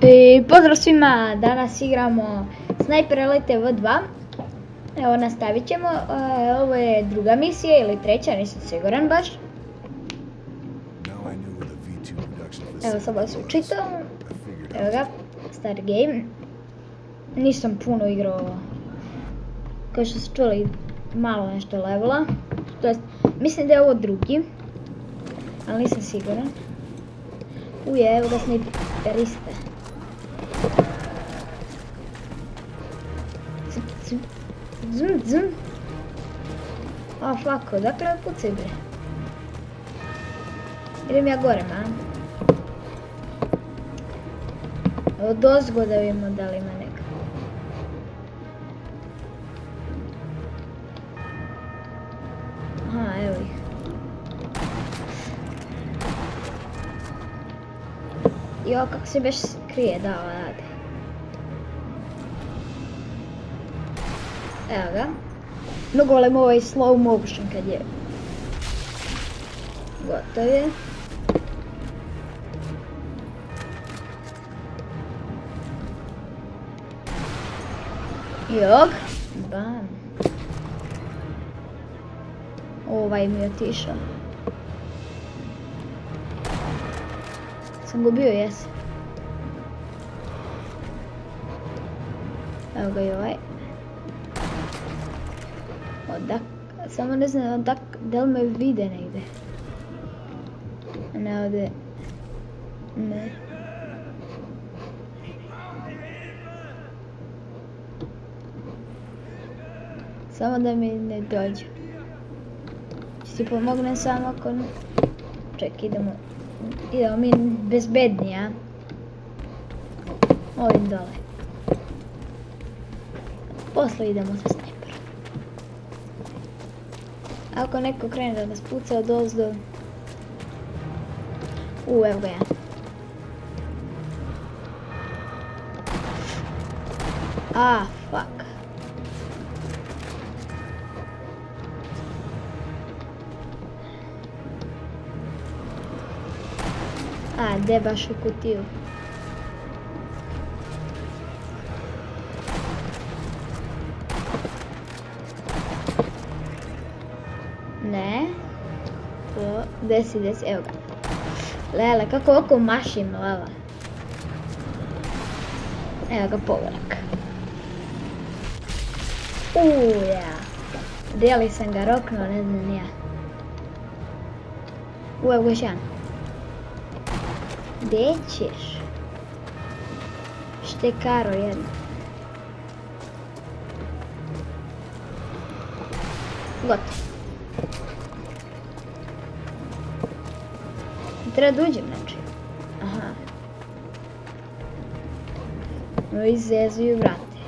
I pozdrav svima, danas igramo Sniper Elite V2. Evo, nastavit ćemo, ovo je druga misija ili treća, nisam siguran baš. Evo, sad vas učitam, evo ga, start game. Nisam puno igrao, kao što ste čuli, malo nešto levela. To jest, mislim da je ovo drugi, ali nisam siguran. Evo ga sniperiste. Zum. A fuck, odakle me pucaj bre? Idem ja gore, man. Evo dozgo da vidimo da li ima neka. Aha, evo ih. Jo, kako se baš krije, da, radi. Evo ga. Mnogo volim ovaj slow motion kad je gotov je. Jog. Bam. Ovaj mi je otišao. Sam gubio, jes. Evo ga i ovaj. Samo ne znam da li me vide negdje. Ne ovdje. Ne. Samo da mi ne dođe. Ti pomognem samo ako ne. Ček, idemo mi bezbednije, a? Ovim dole. Posle idemo sa snajperom. Ako neko krene da nas puca od ozdo. Evo ga ja. Fuck. Gdje baš u kutiju? Ne. To, desi, evo ga. Lele, kako oko mašim, lele. Evo ga povrak. Ja. Dijeli sam ga roknuo, ne znam ni ja. Evo ga još jedan. Gdje ćeš? Štekaro jedno. Gotovo. Treba da uđem, znači. Aha. No i zezuju vrate.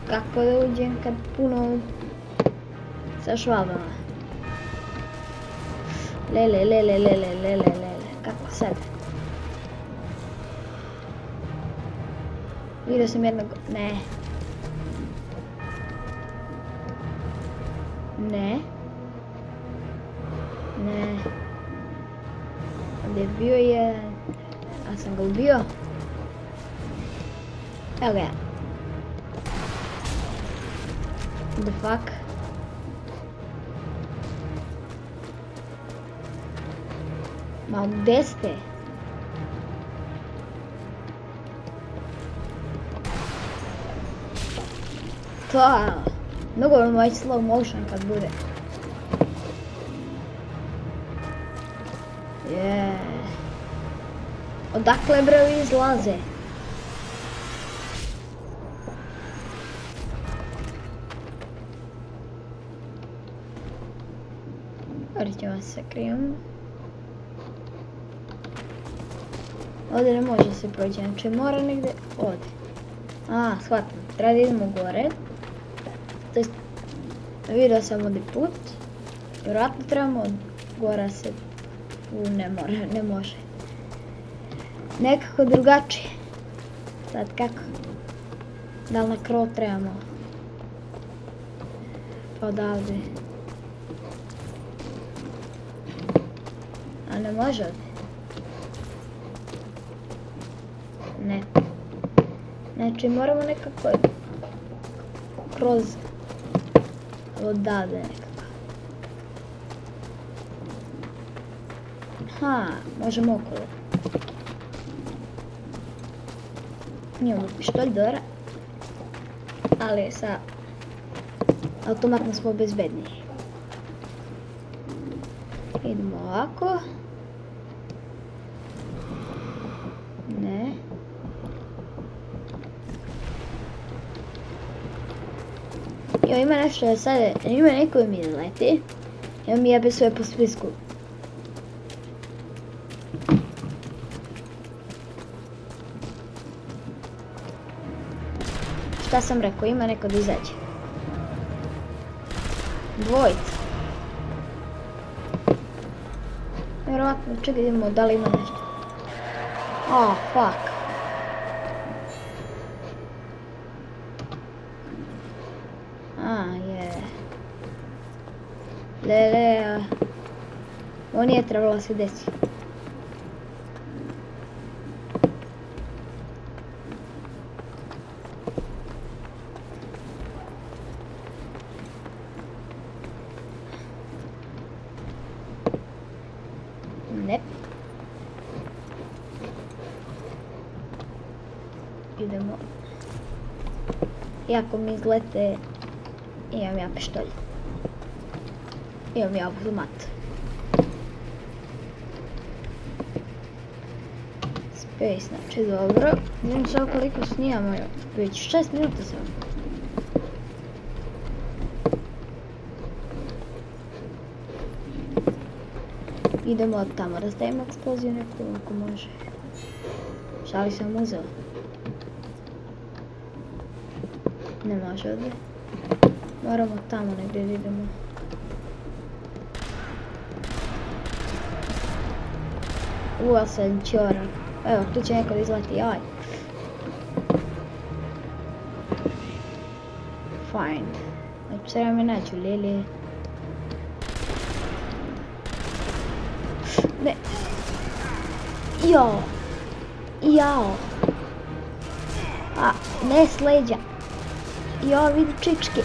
Kako da uđem kad puno sa švabama? Lele. Kako sad? Vidio sam jednog... Ne. Gdje je bio je... A sam ga ubio? Evo ga ja. The fuck? Ma gdje ste? To... Mnogo je moj slow motion kad bude. Odakle bre ovi izlaze? Ovdje ćemo se krijem. Ovdje ne može se proći, znači mora negdje ovdje. Shvatim, treba da idemo gore. To jest, vidio sam ovdje put. Vjerojatno trebamo od gora se... ne može. Nekako drugačije. Sad kako? Da li na krov trebamo? Pa odavde. A ne može ovdje? Ne. Znači moramo nekako kroz odavde nekako. Ha, možemo okolo. Imamo pištolj, dobra. Ali sa automatno smo bezbedniji. Idemo ovako. Ne. Jo, ima nešto da sada, ima neko mi leti. Evo mi jebe sve po spisku. Šta sam rekao, ima neko da izađe. Dvojica. Vjerovatno, čekaj idemo da li ima nešto. Oh, fuck. Lele, ovo nije trebalo se desiti. Ne. Idemo. Iako mi izlete, imam ja pištolj. Imam ja automat. Space, znači dobro. Vidim samo koliko snijamo, već 6 minuta sam. Idemo od tamo, razdajemo eksploziju neku ako može. Šta li sam uzela? Ne može ovdje. Moramo tamo negdje da idemo. Ua sam čora. Evo, tu će neko izleti, aj. Fine. Znači, sada me nađu, Lili. Ne. Jao. Jao. A, ne s leđa. Jao, vidi čičke.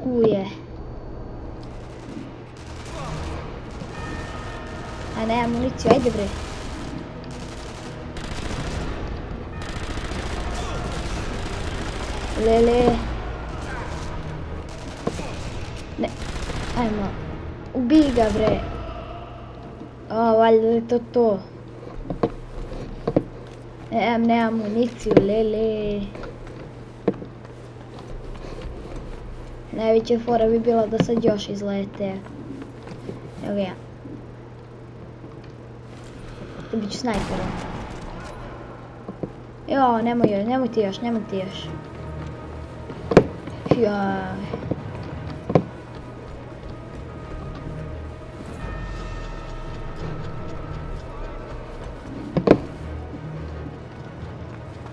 Uje. A ne, amuniciju, ajde bre. Lele. Ne, ajmo. Ubij ga bre. O, valjda je to to. Ne amuniciju, lele. Najveća fora bi bila da sad još izlete. Evo ga ja. Da bit ću snajperom. Jo, nemoj ti još. Jaj.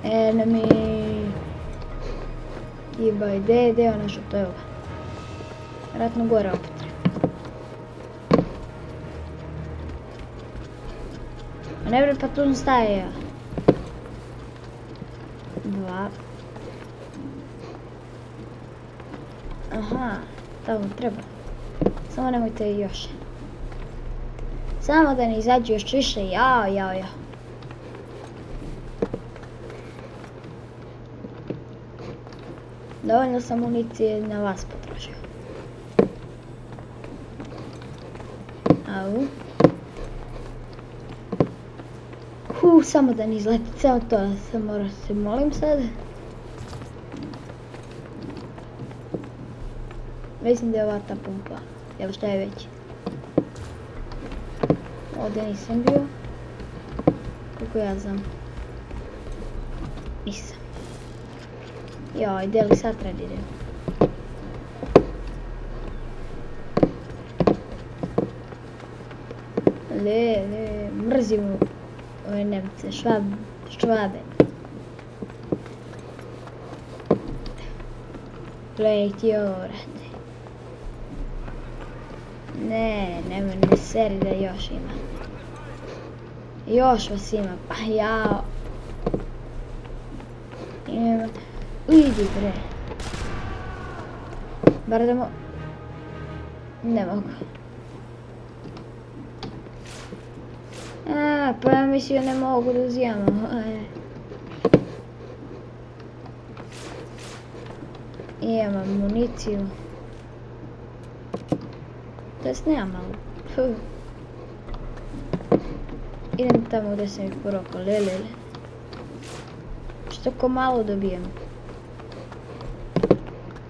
Enemy. Jebaj, gdje je ono što to je ovo? Vjerojatno gore opet. A ne bre, pa tu staje ja. 2. Aha, tamo treba. Samo nemojte još. Samo da ne izađu još više, jao. Dovoljno sam municije na vas potrošio. Au. Samo da ne izleti, samo to, samo se molim sad. Mislim da je ova ta pumpa, evo šta je već. Ovdje nisam bio. Koliko ja znam. Nisam. Joj, gdje li sad treba idem? Mrzim ove Nemce, švabe. Gledajte ovo, brate. Ne seri da još ima. Još vas ima, pa jao. Idi bre. Bar da ne mogu. Pa ja mislio ne mogu da uzijamo. Imam amuniciju. To jest nemam malo. Idem tamo gdje sam ih porokao, lelele. Što ko malo dobijem.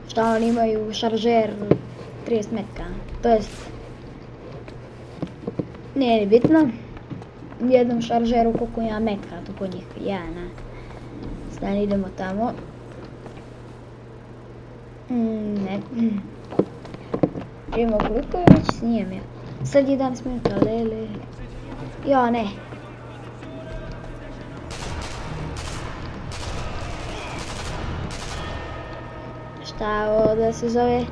Šta oni imaju šaržer 30 metka. To jest... Nije ni bitno. Jednom šaržeru koliko ima metka, to kod njih. Ja, na. Stan idemo tamo. Ne. Idemo koliko je već snijem ja. Sad je 11 minuta, lele. Ja, ne. Šta ovo da se zove?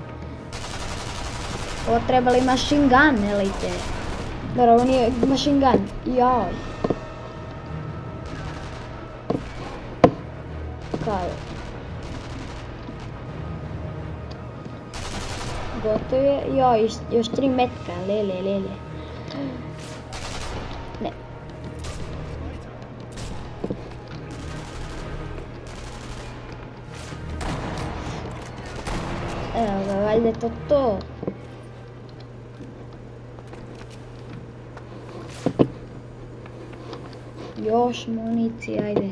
Ovo trebali machine gun, elite. Dobro, ovo nije machine gun. Joj. Kao. Gotovo je. Joj, još 3 metka, lele. Ne. Evo ga, valjda je to. Još municije, ajde.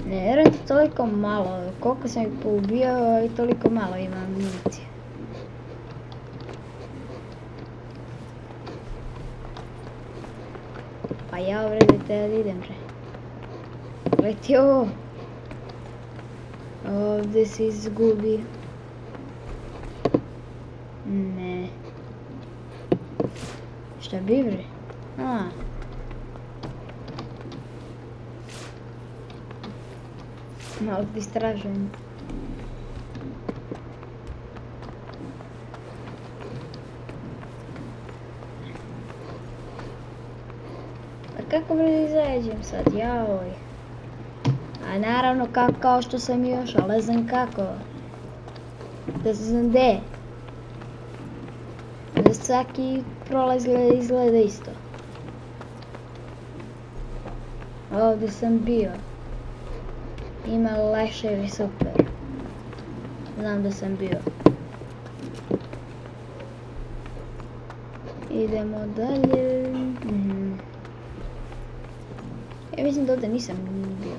Ne, vjerujem toliko malo, koliko sam ih poubijao i toliko malo imam municije. Pa ja vredite da idem bre. Leti ovo. Ovdje se izgubi. Ne. Šta bi bre? Malo istražujem. A kako bre izađem sad, jaoj. A naravno kao što sam još, ali ne znam kako. Da znam gdje. Da svaki prolaz izgleda isto. Ovdje sam bio. Ima leševi, super. Znam da sam bio. Idemo dalje. Ja mislim da ovdje nisam bio.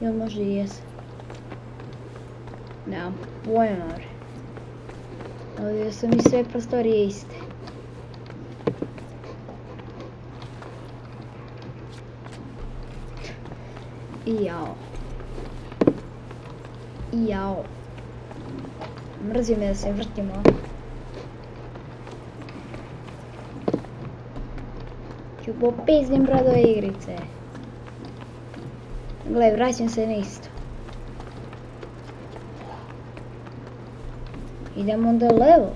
Ili možda i jesam. Nemam pojma. Ovdje su mi sve prostorije iste. Jao. Mrzi me da se vrtimo. Ću popizdim bradove igrice. Gle, vraćam se na isto. Idemo onda levo.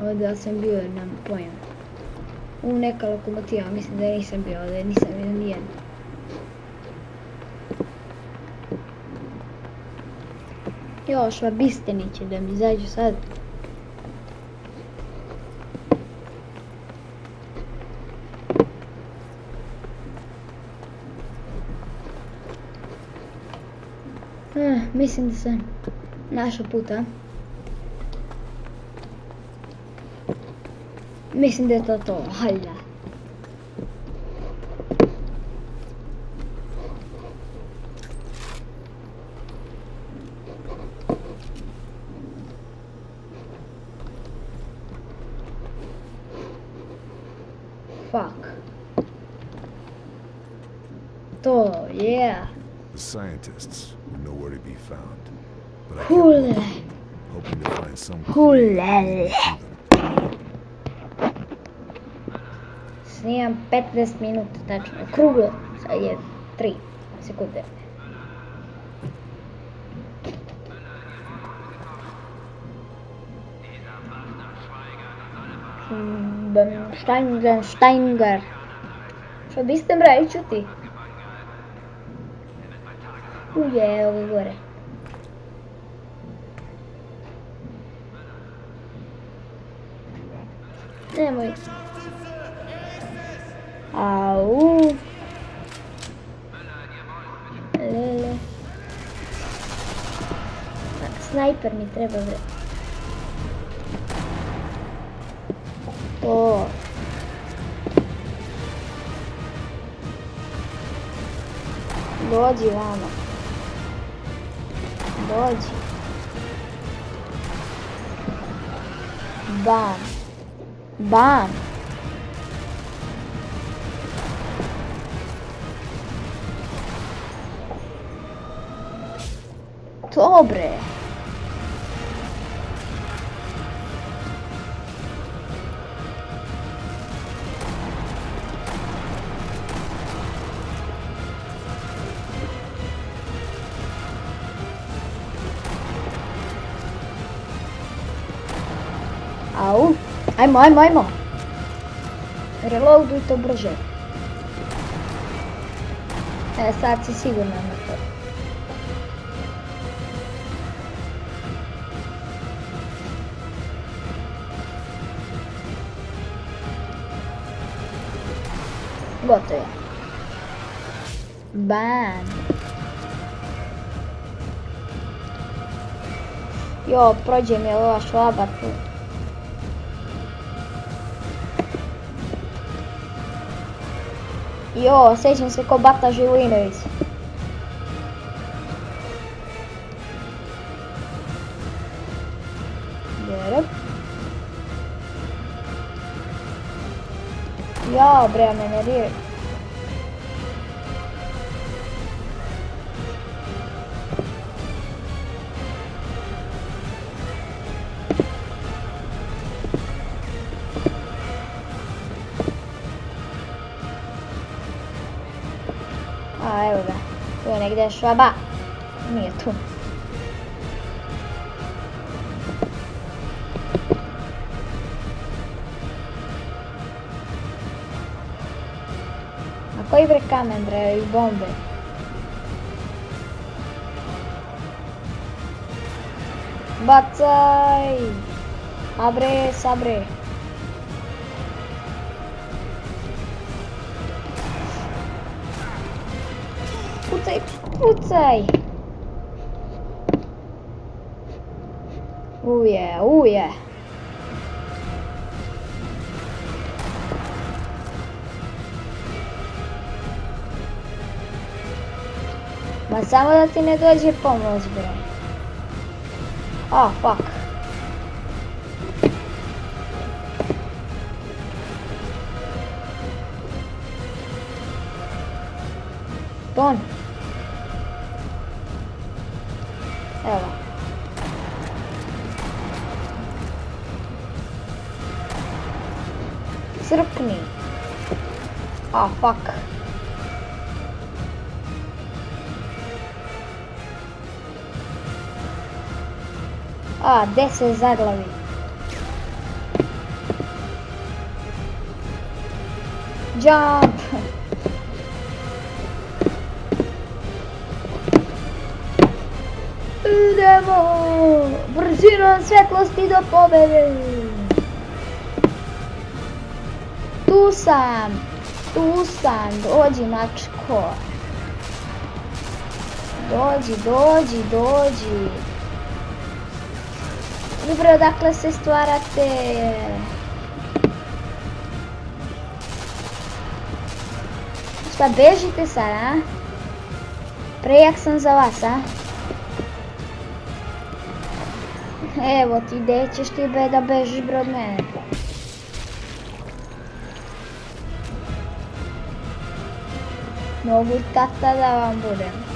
Ovdje sam bio, nemam pojma. U neka lokomotiva, mislim da nisam bio ovdje, nisam vidio nijedno. Još švabisteni će da mi izađu sad. Mislim da sam našao puta. Mislim da je to, hajda. Fuck. To, yeah. The scientists are nowhere to be found. But I kept Hule. looking, hoping to find some Hule. snimam 15 minuta, tačno, kruglo, sad je 3 sekunde. Steinger. Što biste mrali čuti? Uje, ovo je gore. Nemoj. Au. Lele. Snajper mi treba, bre. O. Dođi vamo. Dođi. Bam. Bam. Dobre. Au. Ajmo. Reloaduj to brže. Sad si sigurno na to. Gotovo. Bam. Jo, prođe mi ova švaba tu. Jo, sjećam se ko Bata Živinović. Jerep. Ja, bre, me nervira. A, evo ga. Tu je negdje švaba. Nije tu. A koji bre kamen, bre, i bombe? Bacaj! Abre, sabre. Pucaj! Uje! Ma samo da ti ne dođe pomoć, bre. Ah, fuck. Ton. Evo. Crkni. Ah, fuck. A, gde se zaglavi? Jump! Idemo! Brzinom svetlosti do pobede! Tu sam, dođi mačko. Dođi. Dobro, odakle se stvarate? Šta, bežite sad, a? Prejak sam za vas, a? Evo ti, gdje ćeš ti be da bežiš bre od mene? Mogu tata da vam budem.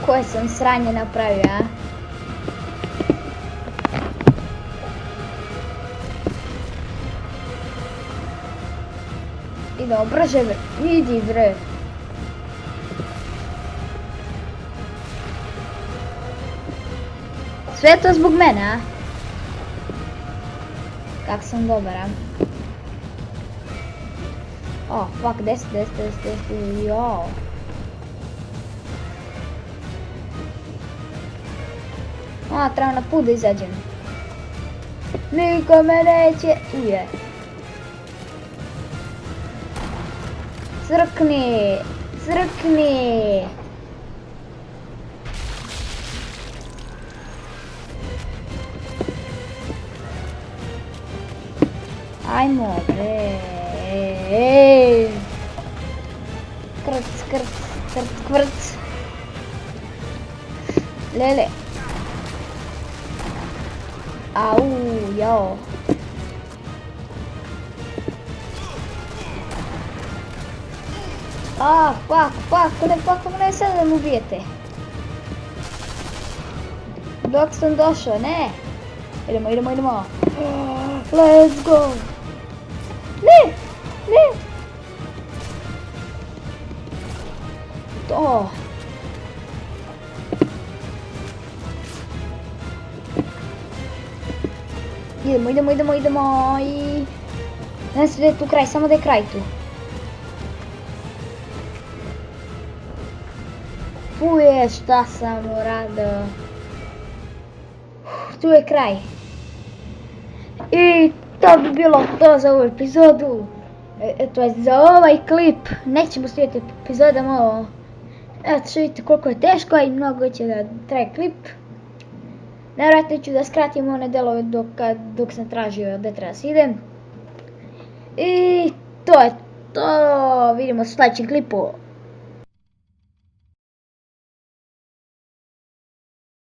Koje sam sranje napravio, a? Idemo brže bre, idi bre. Sve je to zbog mene, a? Kak sam dobar, a? Oh, fuck, desi, jao. A, treba na put da izađem. Niko me neće, uje. Crkni, crkni. Ajmo bre. Krc, krc, krc, krc. Lele. Au, jao. Fuck, ne sad da me ubijete. Dok sam došao, ne. Idemo. Let's go. Ne. To. Idemo i... Ne znam da je tu kraj, samo da je kraj tu. Uje, šta sam uradio. Tu je kraj. I to bi bilo to za ovu epizodu. To je za ovaj klip. Nećemo slijeti epizodama. Evo što vidite koliko je teško i mnogo će da traje klip. Najvjerojatno ću da skratim one delove dok sam tražio gdje treba se idem. I to je to. Vidimo se u sljedećem klipu.